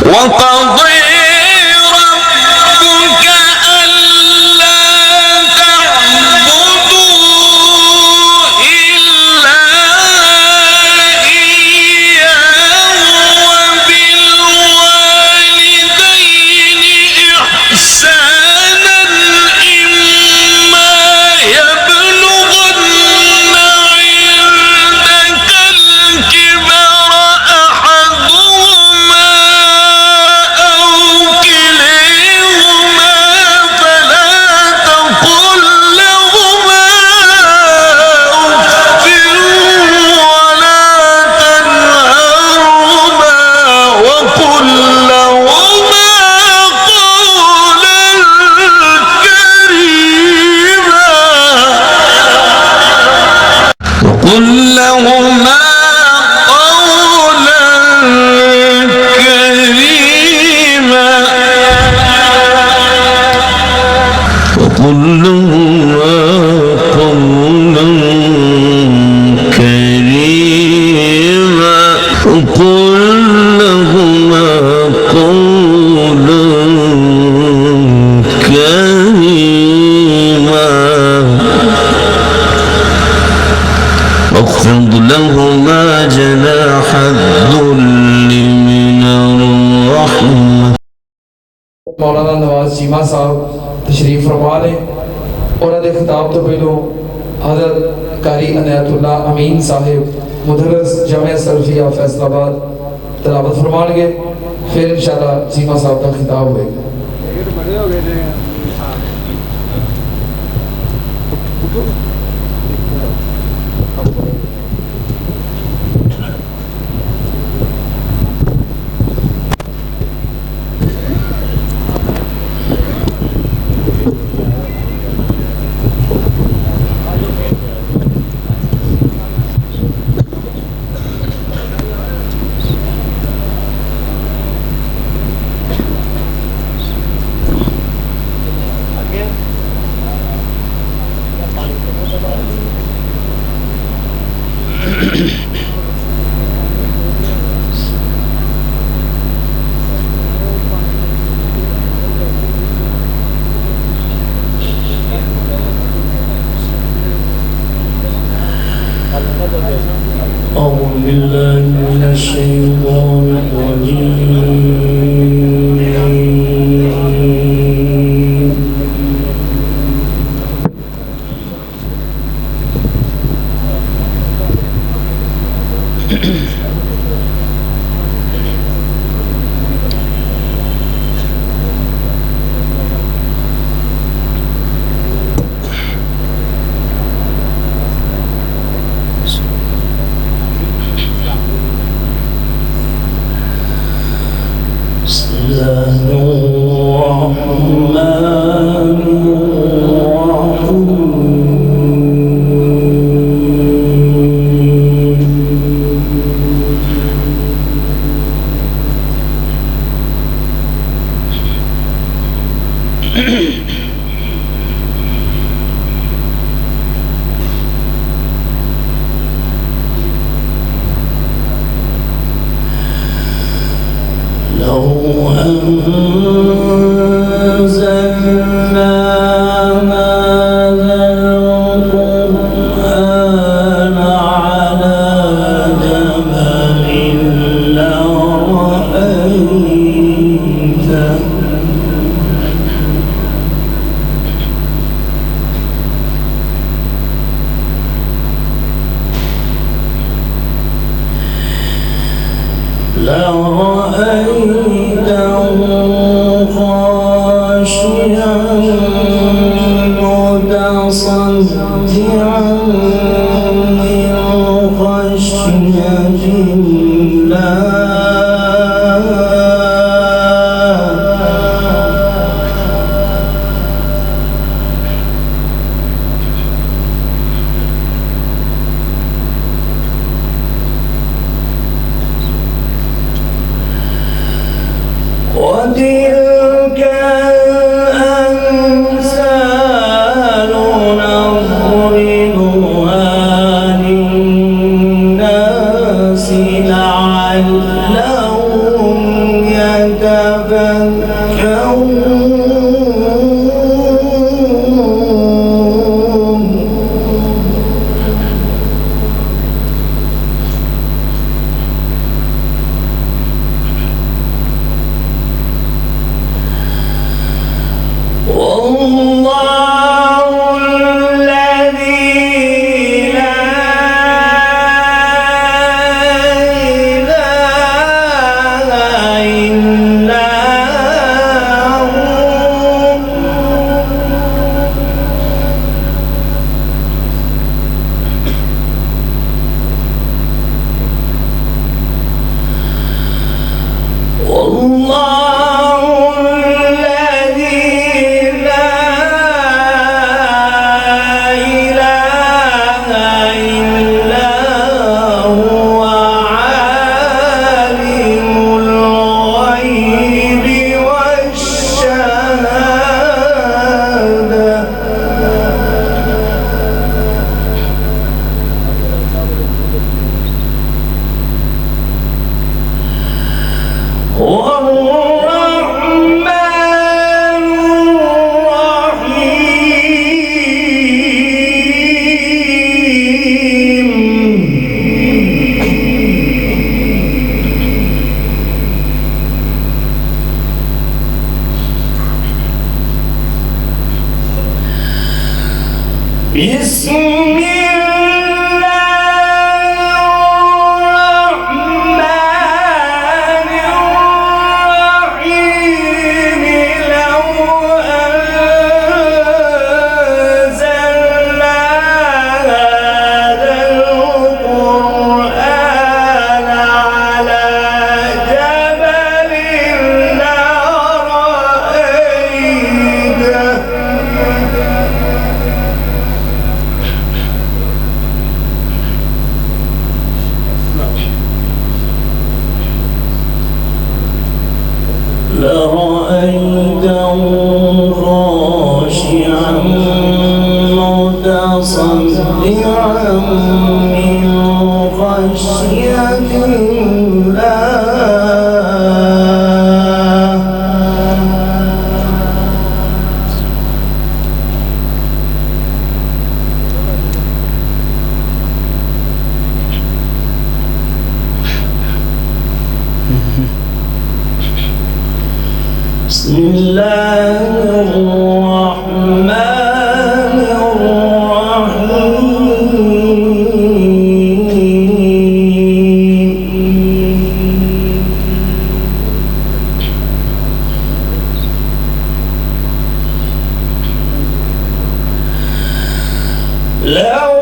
وقضى ربك ألا تعبدوا إلا إياه وبالوالدين إحسانا إما يبلغن عندك الكبر أحدهما أو كليهما فلا تقل لهما أف ولا تنهرهما وقل لهما قولا كريما وقل لهما قولا كريما وقل لهما قولا كريما وقل لهما قولا كريما واخفض لهما جناح الذل من الرحمة. मौलाना नवाज चीमा साहब तशरीफ फरमा लें। उन्होंने खिताब तो पहलों हज़रत कारी अनायतुल्लाह अमीन साहिब मुदर्रिस जमे सरफिया फैसलाबाद तलावत फरमाएंगे, फिर इंशाअल्लाह चीमा साहब का खिताब होगा। أعوذ بالله من الشيطان الرجيم. بسم الله الرحمن الرحيم. لو أنزلنا هذا القرآن على جبل لرأيته خاشعا متصدعا من خشية الله. وتلك الأمثال نضربها للناس لعلهم يتفكرون. الله الذي لا إله إلا هو عالم الغيب والشهادة والرحمن الرحيم بسم لرأيته خاشعا متصدعا من خشية الله بسم الله الرحمن الرحيم لو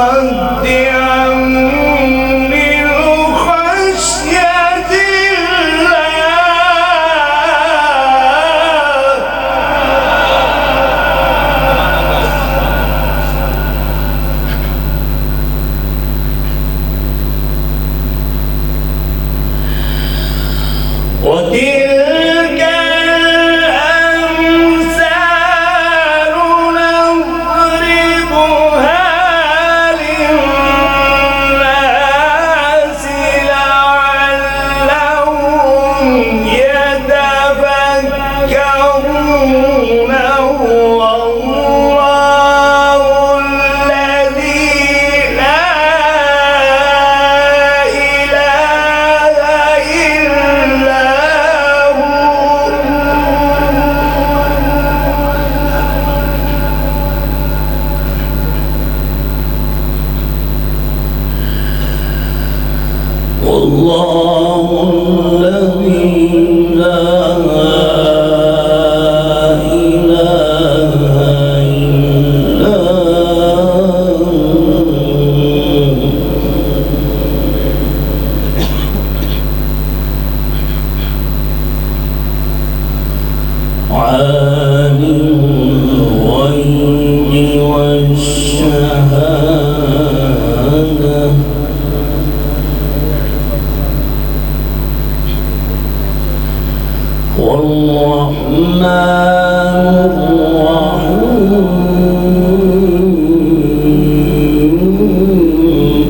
متصدعا من خشية الله وتلك الأمثال نضربها للناس لعلهم يتفكرون والله الذي لا إله إلا والله الذي لا إله إلا هو عالم الغيب والشهادة والرحمن الرحيم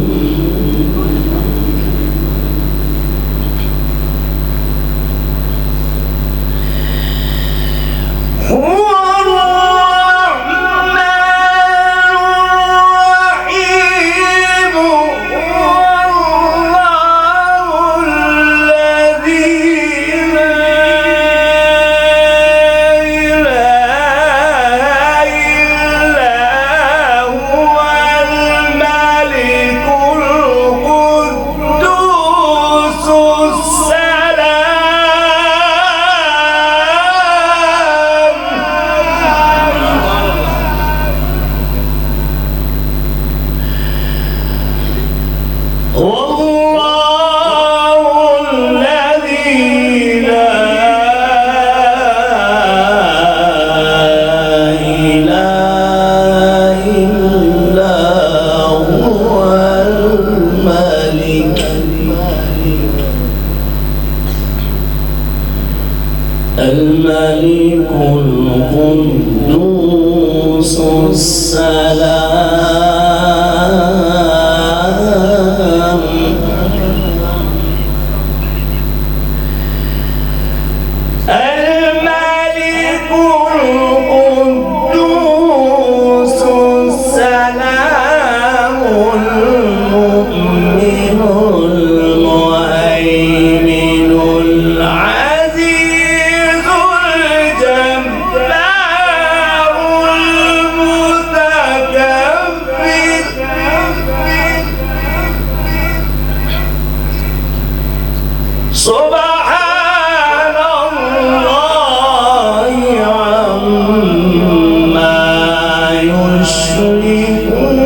هو الرحمن الرحيم القدوس السلام الملك القدوس السلام المؤمن المهيمن العزيز الجبار المتكبر سبحان الله عما يشركون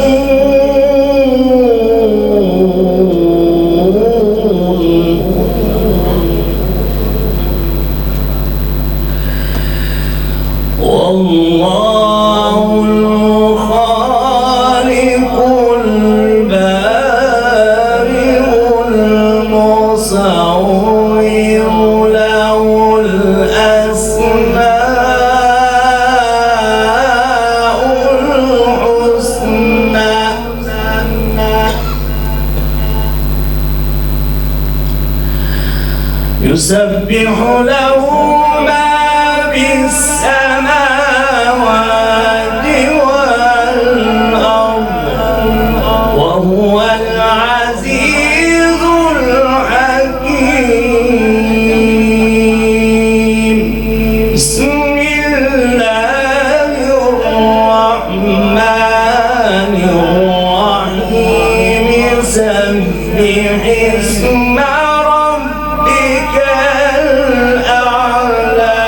والله الخالق البارئ المصور له الأسماء الحسنى يسبح له ما في السماوات والأرض وهو العزيز الحكيم بسم الله الرحمن الرحيم سبح اسم ربك الأعلى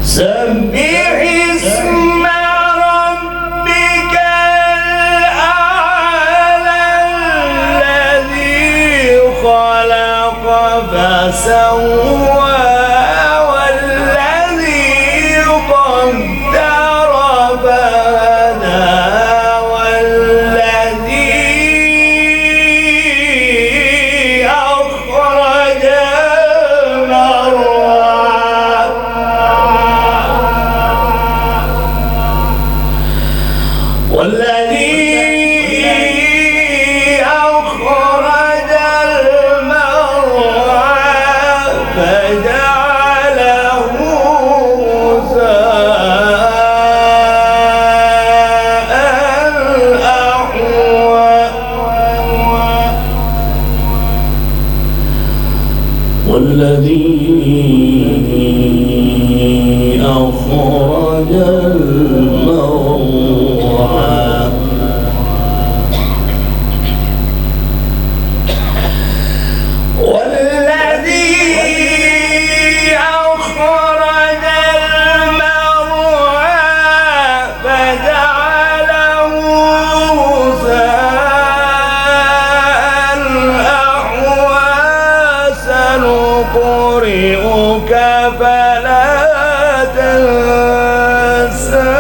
سبح اسم ربك الأعلى الذي خلق فسوى والذي قدر فهدى والذي أخرج المرعى والذي أخرج المرعى فجعله غثاء أحوى والذي أخرج المرعى والذي أخرج المرعى فجعله غثاء أحوى سنقرئك فلا تنسى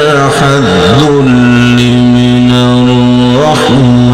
جناح الذل من الرحمة